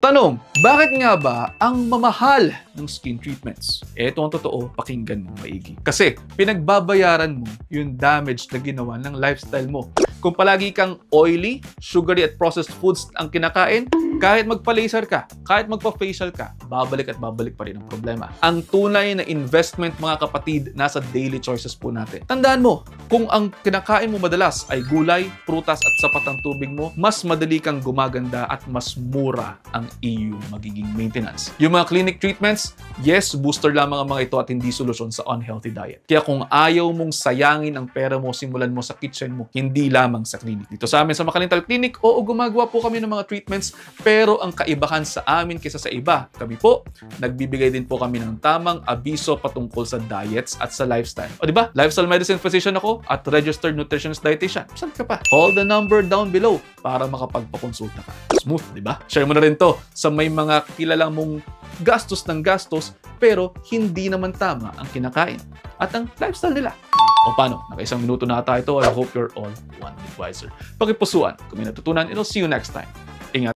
Tanong, bakit nga ba ang mamahal ng skin treatments? Ito ang totoo, pakinggan mo maigi. Kasi pinagbabayaran mo yung damage na ginawa ng lifestyle mo. Kung palagi kang oily, sugary at processed foods ang kinakain, kahit magpa-laser ka, kahit magpa-facial ka, babalik at babalik pa rin ang problema. Ang tunay na investment, mga kapatid, nasa daily choices po natin. Tandaan mo, kung ang kinakain mo madalas ay gulay, prutas at sapat ang tubig mo, mas madali kang gumaganda at mas mura ang iyong magiging maintenance. Yung mga clinic treatments, yes, booster lamang ang mga ito at hindi solusyon sa unhealthy diet. Kaya kung ayaw mong sayangin ang pera mo, simulan mo sa kitchen mo, hindi lamang sa clinic. Dito sa amin sa Makalintal Clinic, oo, gumagawa po kami ng mga treatments, pero ang kaibahan sa amin kaysa sa iba, kami po, nagbibigay din po kami ng tamang abiso patungkol sa diets at sa lifestyle. O diba? Lifestyle medicine physician ako at registered nutritionist dietitian. Saan ka pa? Call the number down below para makapagpakonsulta ka. Smooth, diba? Share mo na rin to sa may mga kilalang mong gastos ng gastos pero hindi naman tama ang kinakain at ang lifestyle nila. O paano? Naka-1 minuto na tayo ito. I hope you're all one wiser. Pakipusuan kung may natutunan. And I'll see you next time.